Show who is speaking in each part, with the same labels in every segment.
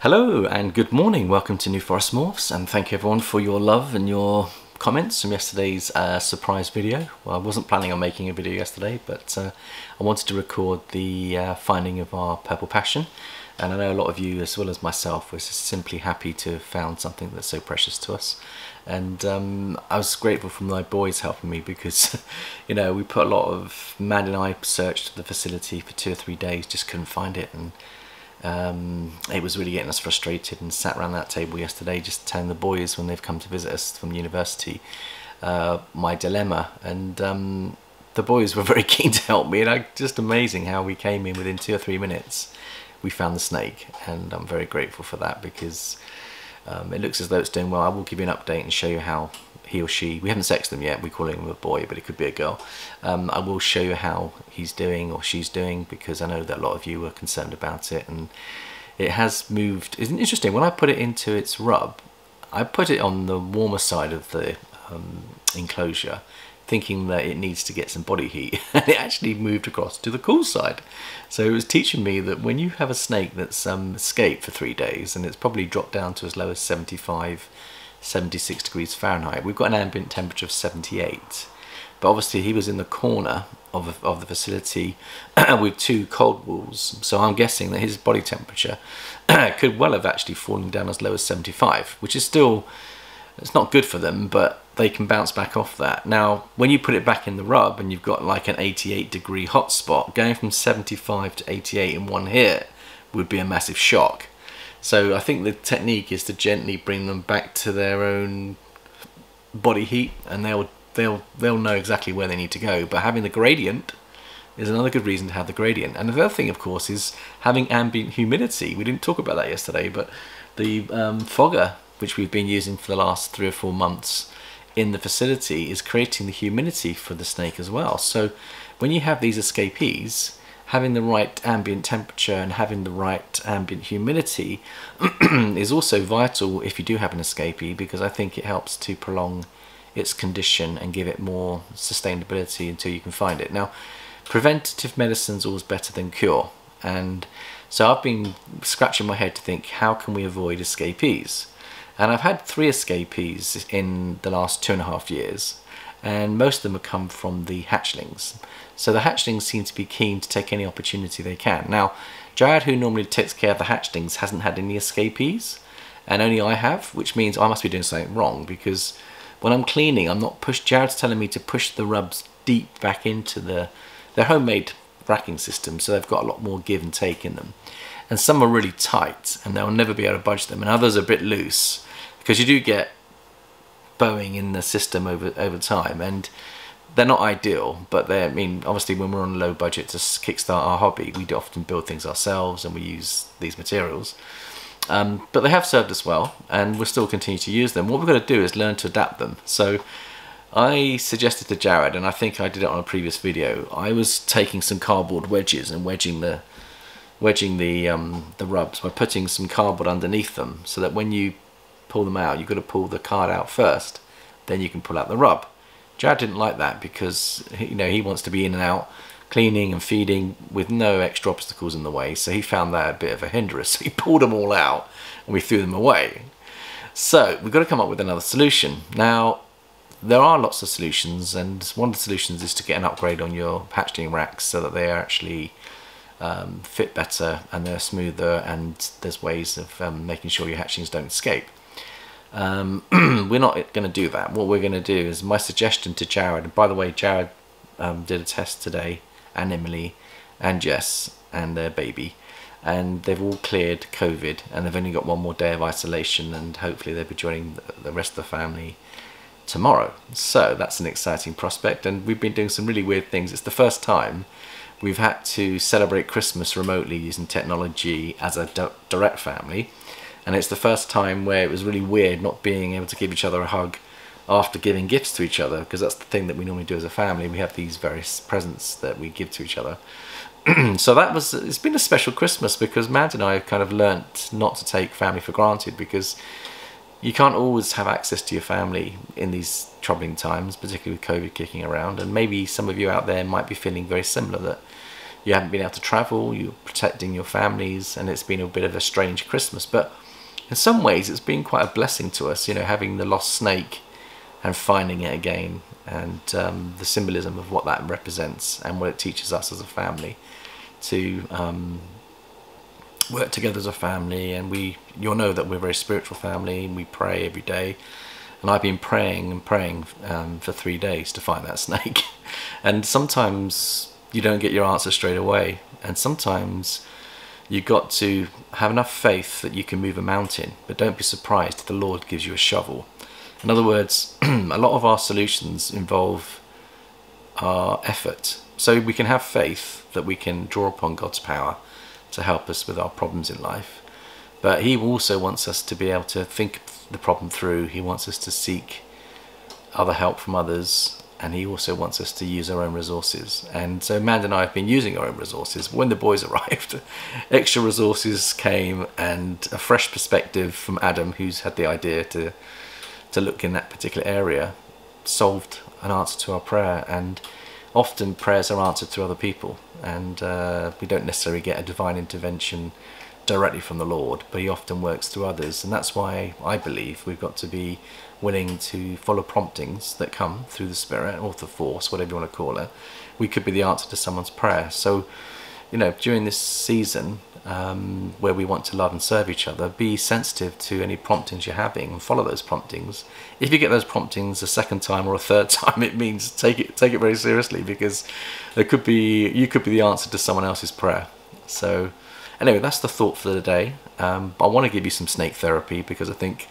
Speaker 1: Hello and good morning, welcome to New Forest Morphs, and thank you everyone for your love and your comments from yesterday's surprise video. Well, I wasn't planning on making a video yesterday, but I wanted to record the finding of our Purple Passion, and I know a lot of you, as well as myself, was just simply happy to have found something that's so precious to us. And I was grateful for my boys helping me because, you know, we put a lot of, Mandy and I searched the facility for 2 or 3 days, just couldn't find it, and it was really getting us frustrated, and sat around that table yesterday just telling the boys when they've come to visit us from university my dilemma, and the boys were very keen to help me, and just amazing how we came in within 2 or 3 minutes we found the snake, and I'm very grateful for that because it looks as though it's doing well. I will give you an update and show you how he or she, we haven't sexed them yet, we call him a boy but it could be a girl. I will show you how he's doing or she's doing, because I know that a lot of you were concerned about it, and it has moved. It's interesting, when I put it into its rub, I put it on the warmer side of the enclosure thinking that it needs to get some body heat, and it actually moved across to the cool side. So it was teaching me that when you have a snake that's escaped for 3 days and it's probably dropped down to as low as 75, 76 degrees Fahrenheit, we've got an ambient temperature of 78, but obviously he was in the corner of the facility with 2 cold walls, so I'm guessing that his body temperature could well have actually fallen down as low as 75, which is still, it's not good for them, but they can bounce back off that. Now when you put it back in the rub and you've got like an 88 degree hot spot, going from 75 to 88 in one hit would be a massive shock. So I think the technique is to gently bring them back to their own body heat, and they'll know exactly where they need to go. But having the gradient is another good reason to have the gradient. And the other thing, of course, is having ambient humidity. We didn't talk about that yesterday, but the fogger, which we've been using for the last 3 or 4 months in the facility, is creating the humidity for the snake as well. So when you have these escapees, having the right ambient temperature and having the right ambient humidity is also vital if you do have an escapee, because I think it helps to prolong its condition and give it more sustainability until you can find it. Now, preventative medicine is always better than cure, and so I've been scratching my head to think, how can we avoid escapees? And I've had 3 escapees in the last 2.5 years, and most of them have come from the hatchlings. So the hatchlings seem to be keen to take any opportunity they can. Now, Jared, who normally takes care of the hatchlings, hasn't had any escapees, and only I have, which means I must be doing something wrong, because when I'm cleaning, I'm not Jared's telling me to push the rubs deep back into they're homemade racking systems, so they've got a lot more give and take in them. And some are really tight, and they'll never be able to budge them, and others are a bit loose, because you do get bowing in the system over time, and they're not ideal, but I mean, obviously when we're on a low budget to kickstart our hobby, we do often build things ourselves and we use these materials. But they have served us well, and we'll still continue to use them. What we've got to do is learn to adapt them. So I suggested to Jared, and I think I did it on a previous video, I was taking some cardboard wedges and wedging the rubs by putting some cardboard underneath them, so that when you pull them out, you've got to pull the card out first, then you can pull out the rub. Jared didn't like that because, you know, he wants to be in and out cleaning and feeding with no extra obstacles in the way, so he found that a bit of a hindrance. So he pulled them all out and we threw them away. So we've got to come up with another solution. Now, there are lots of solutions, and one of the solutions is to get an upgrade on your hatchling racks so that they actually fit better and they're smoother, and there's ways of making sure your hatchlings don't escape. We're not going to do that. What we're going to do is, my suggestion to Jared, and by the way, Jared did a test today, and Emily and Jess and their baby, and they've all cleared COVID, and they've only got 1 more day of isolation, and hopefully they'll be joining the rest of the family tomorrow. So that's an exciting prospect, and we've been doing some really weird things. It's the first time we've had to celebrate Christmas remotely using technology as a direct family. And it's the first time where it was really weird not being able to give each other a hug after giving gifts to each other, because that's the thing that we normally do as a family. We have these various presents that we give to each other. So it's been a special Christmas, because Matt and I have kind of learnt not to take family for granted, because you can't always have access to your family in these troubling times, particularly with COVID kicking around. And maybe some of you out there might be feeling very similar, that you haven't been able to travel, you're protecting your families, and it's been a bit of a strange Christmas. But in some ways it's been quite a blessing to us, you know, having the lost snake and finding it again, and the symbolism of what that represents and what it teaches us as a family to work together as a family. And you'll know that we're a very spiritual family, and we pray every day. And I've been praying and praying for 3 days to find that snake. And sometimes you don't get your answer straight away, and sometimes you've got to have enough faith that you can move a mountain, but don't be surprised if the Lord gives you a shovel. In other words, a lot of our solutions involve our effort. So we can have faith that we can draw upon God's power to help us with our problems in life. But he also wants us to be able to think the problem through. He wants us to seek other help from others, and he also wants us to use our own resources. And so Amanda and I have been using our own resources. When the boys arrived, extra resources came, and a fresh perspective from Adam, who's had the idea to look in that particular area, solved an answer to our prayer. And often prayers are answered through other people, and we don't necessarily get a divine intervention directly from the Lord, but he often works through others. And that's why I believe we've got to be willing to follow promptings that come through the Spirit or the force, whatever you want to call it. We could be the answer to someone's prayer. So, you know, during this season where we want to love and serve each other, be sensitive to any promptings you're having and follow those promptings. If you get those promptings a second time or a third time, it means take it very seriously, because you could be the answer to someone else's prayer. So anyway, that's the thought for the day. I want to give you some snake therapy, because I think,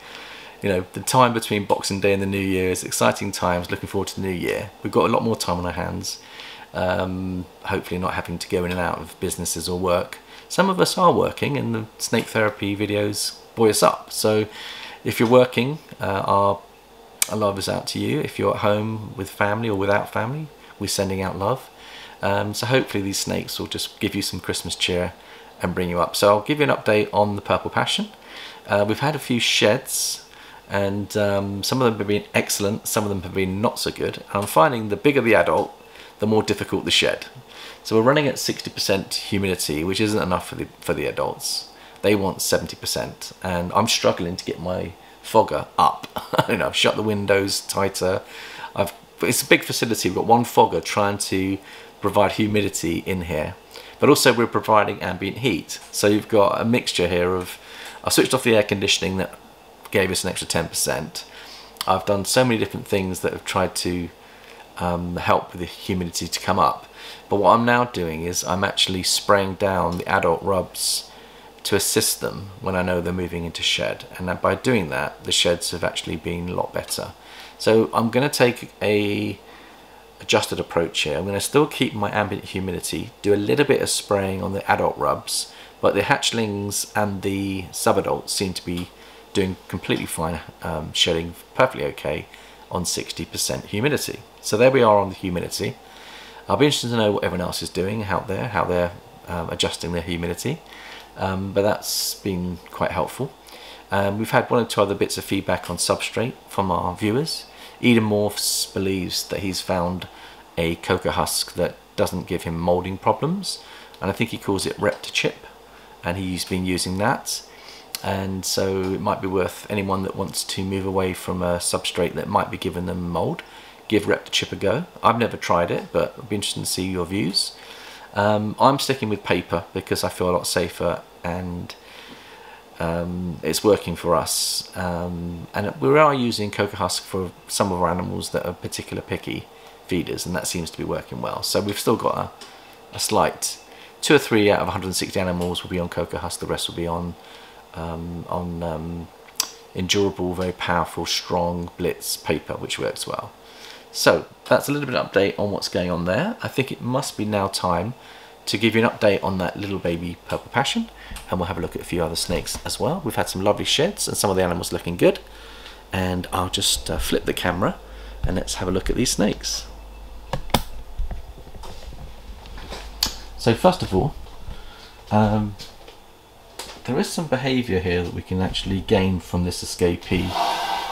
Speaker 1: you know, the time between Boxing Day and the New Year is exciting times. Looking forward to the New Year. We've got a lot more time on our hands. Hopefully not having to go in and out of businesses or work. Some of us are working, and the snake therapy videos buoy us up. So if you're working, our love is out to you. If you're at home with family or without family, we're sending out love. So hopefully these snakes will just give you some Christmas cheer and bring you up. So I'll give you an update on the Purple Passion. We've had a few sheds, and some of them have been excellent, some of them have been not so good. And I'm finding the bigger the adult, the more difficult the shed. So we're running at 60% humidity, which isn't enough for the adults. They want 70%, and I'm struggling to get my fogger up. You know, I've shut the windows tighter. It's a big facility. We've got one fogger trying to provide humidity in here, but also we're providing ambient heat. So you've got a mixture here of, I switched off the air conditioning that gave us an extra 10%. I've done so many different things that have tried to help with the humidity to come up. But what I'm now doing is I'm actually spraying down the adult rubs to assist them when I know they're moving into shed. And by doing that, the sheds have actually been a lot better. So I'm going to take a adjusted approach here. I'm going to still keep my ambient humidity, do a little bit of spraying on the adult rubs, but the hatchlings and the subadults seem to be doing completely fine, shedding perfectly okay on 60% humidity. So there we are on the humidity. I'll be interested to know what everyone else is doing out there, how they're adjusting their humidity, but that's been quite helpful. We've had one or two other bits of feedback on substrate from our viewers. Eden Morphs believes that he's found a cocoa husk that doesn't give him moulding problems, and I think he calls it ReptiChip, and he's been using that. And so it might be worth anyone that wants to move away from a substrate that might be giving them mould, give ReptiChip a go. I've never tried it, but I'd be interested to see your views. I'm sticking with paper because I feel a lot safer, and it's working for us. And we are using cocoa husk for some of our animals that are particular picky feeders, and that seems to be working well. So we've still got a slight 2 or 3 out of 160 animals will be on cocoa husk. The rest will be on endurable, very powerful, strong Blitz paper, which works well. So that's a little bit of update on what's going on there. I think it must be now time to give you an update on that little baby Purple Passion, and we'll have a look at a few other snakes as well. We've had some lovely sheds and some of the animals looking good, and I'll just flip the camera and let's have a look at these snakes. So first of all, there is some behaviour here that we can actually gain from this escapee,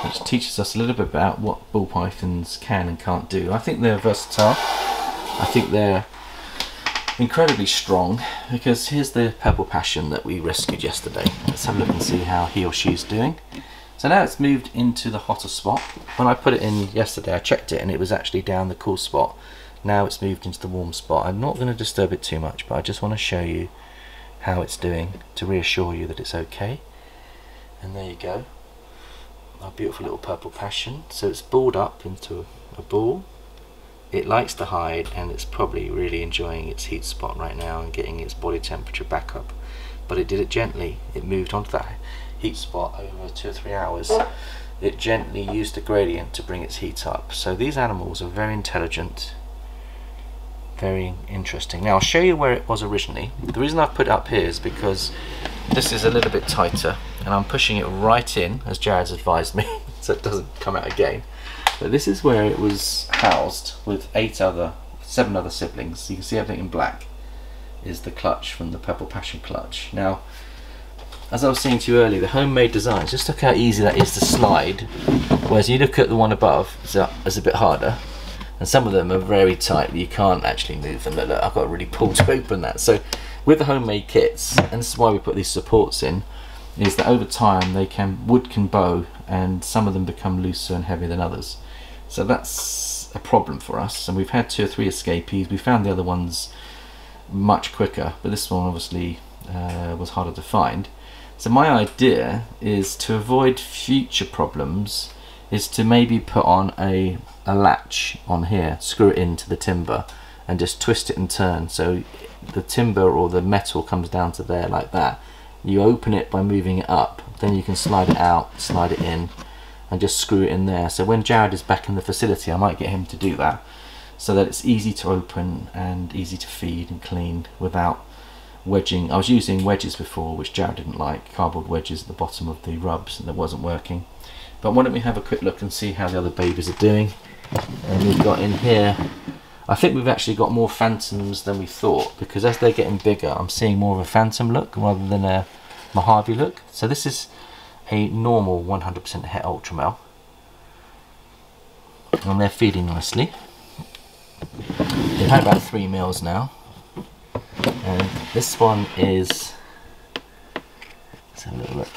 Speaker 1: which teaches us a little bit about what ball pythons can and can't do. I think they're versatile. I think they're incredibly strong, because here's the Purple Passion that we rescued yesterday. Let's have a look and see how he or she is doing. So now it's moved into the hotter spot. When I put it in yesterday, I checked it and it was actually down the cool spot. Now it's moved into the warm spot. I'm not going to disturb it too much, but I just want to show you how it's doing to reassure you that it's okay. And there you go, our beautiful little Purple Passion. So it's balled up into a ball. It likes to hide, and it's probably really enjoying its heat spot right now and getting its body temperature back up. But it did it gently. It moved onto that heat spot over 2 or 3 hours. It gently used the gradient to bring its heat up. So these animals are very intelligent, very interesting. Now I'll show you where it was originally. The reason I've put it up here is because this is a little bit tighter and I'm pushing it right in, as Jared's advised me, so it doesn't come out again. But this is where it was housed with 7 other siblings. So you can see everything in black is the clutch from the Purple Passion clutch. Now, as I was saying to you earlier, the homemade designs, just look how easy that is to slide, whereas you look at the one above, it's a bit harder, and some of them are very tight, you can't actually move them. Look, I've got to really pull to open that. So with the homemade kits, and this is why we put these supports in, is that over time wood can bow, and some of them become looser and heavier than others. So that's a problem for us, and we've had 2 or 3 escapees. We found the other ones much quicker, but this one obviously was harder to find. So my idea is to avoid future problems is to maybe put on a latch on here, screw it into the timber and just twist it and turn so the timber or the metal comes down to there like that. You open it by moving it up, then you can slide it out, slide it in and just screw it in there. So when Jared is back in the facility, I might get him to do that so that it's easy to open and easy to feed and clean without wedging. I was using wedges before, which Jared didn't like, cardboard wedges at the bottom of the rubs, and that wasn't working. But why don't we have a quick look and see how the other babies are doing. And we've got in here, I think we've actually got more phantoms than we thought, because as they're getting bigger I'm seeing more of a phantom look rather than a Mojave look. So this is a normal 100% het ultra male, and they're feeding nicely. They've had about 3 meals now. And this one is, let's have a little look.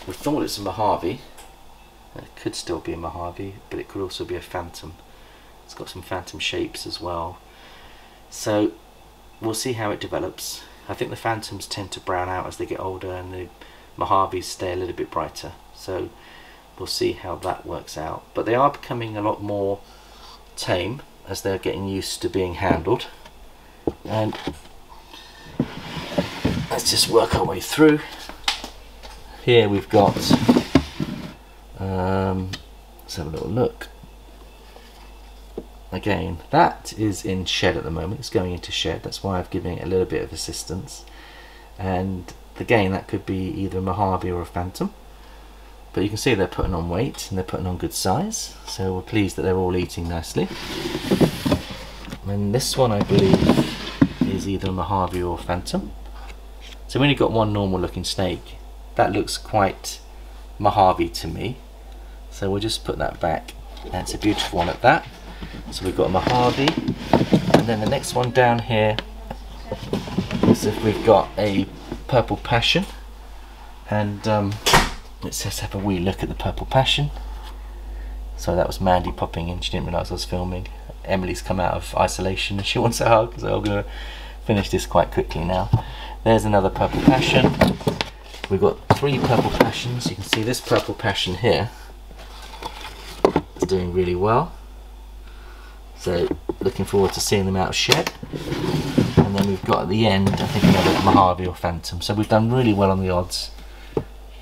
Speaker 1: We thought it's a Mojave. It could still be a Mojave, but it could also be a phantom. It's got some phantom shapes as well. So we'll see how it develops. I think the phantoms tend to brown out as they get older, and the Mojaves stay a little bit brighter. So we'll see how that works out. But they are becoming a lot more tame as they're getting used to being handled. And let's just work our way through. Here we've got, let's have a little look. Again, that is in shed at the moment. It's going into shed. That's why I've given it a little bit of assistance. And again, that could be either a Mojave or a phantom. But you can see they're putting on weight and they're putting on good size. So we're pleased that they're all eating nicely. And this one, I believe, is either a Mojave or a phantom. So we only got one normal looking snake. That looks quite Mojave to me. So we'll just put that back. And it's a beautiful one at that. So we've got a Mojave. And then the next one down here is if we've got a Purple Passion. And let's just have a wee look at the Purple Passion. So that was Mandy popping in. She didn't realise I was filming. Emily's come out of isolation and she wants a hug, so I'm going to finish this quite quickly now. There's another Purple Passion. We've got 3 Purple Passions. You can see this Purple Passion here is doing really well. So looking forward to seeing them out of shed. And then we've got at the end, I think, another Mojave or Phantom. So we've done really well on the odds.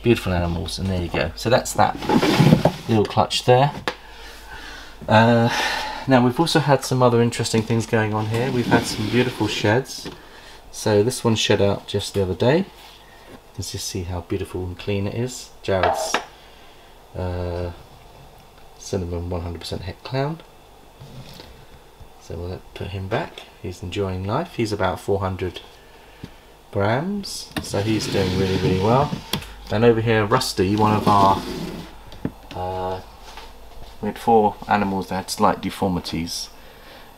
Speaker 1: Beautiful animals, and there you go. So that's that little clutch there. Now we've also had some other interesting things going on here. We've had some beautiful sheds. So this one shed out just the other day. You can just see how beautiful and clean it is. Jared's cinnamon 100% het clown. So we'll put him back. He's enjoying life. He's about 400 grams, so he's doing really, really well. And over here, Rusty, one of our we had 4 animals that had slight deformities,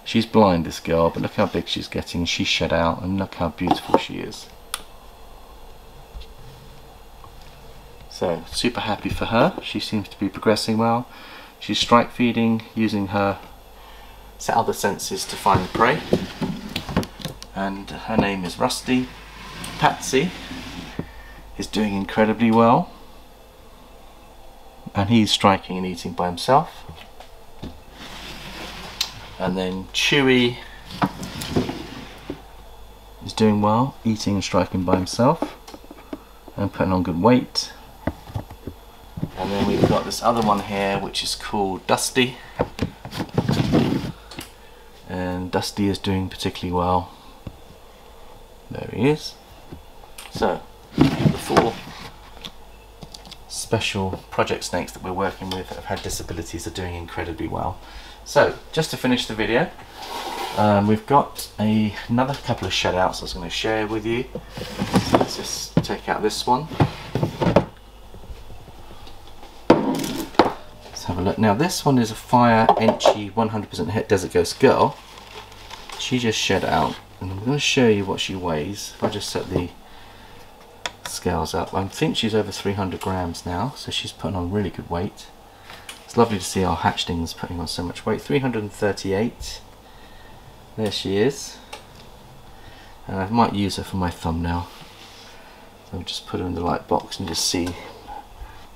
Speaker 1: She's blind, this girl, but look how big she's getting. She's shed out, and look how beautiful she is. So, super happy for her. She seems to be progressing well. She's strike feeding, using her other senses to find prey. And her name is Rusty. Patsy is doing incredibly well. And he's striking and eating by himself. And then Chewy is doing well, eating and striking by himself and putting on good weight. And then we've got this other one here which is called Dusty, and Dusty is doing particularly well. There he is. So the 4 special project snakes that we're working with that have had disabilities are doing incredibly well. So just to finish the video, we've got another couple of shed outs I was going to share with you. So let's just take out this one. Let's have a look. Now this one is a Fire Enchi 100% Het Desert Ghost girl. She just shed out, and I'm going to show you what she weighs. If I just set the scales up, I think she's over 300 grams now, so she's putting on really good weight. It's lovely to see our hatchlings putting on so much weight. 338. There she is. And I might use her for my thumbnail. So I'll just put her in the light box and just see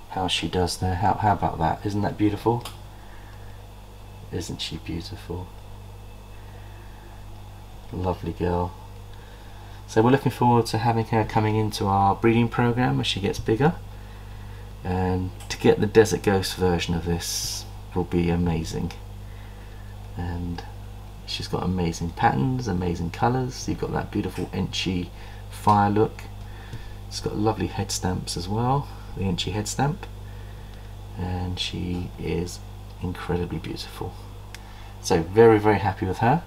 Speaker 1: how she does there. How about that? Isn't that beautiful? Isn't she beautiful? Lovely girl. So we're looking forward to having her coming into our breeding program as she gets bigger. And to get the Desert Ghost version of this will be amazing. And she's got amazing patterns, amazing colours. You've got that beautiful Enchi fire look. It's got lovely head stamps as well, the Enchi head stamp. And she is incredibly beautiful. So very, very happy with her.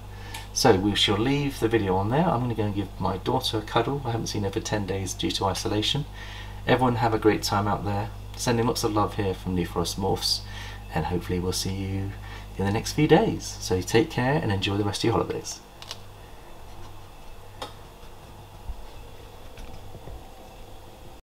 Speaker 1: So we shall leave the video on there. I'm going to go and give my daughter a cuddle. I haven't seen her for 10 days due to isolation. Everyone have a great time out there. Sending lots of love here from New Forest Morphs, and hopefully we'll see you in the next few days. So take care and enjoy the rest of your holidays.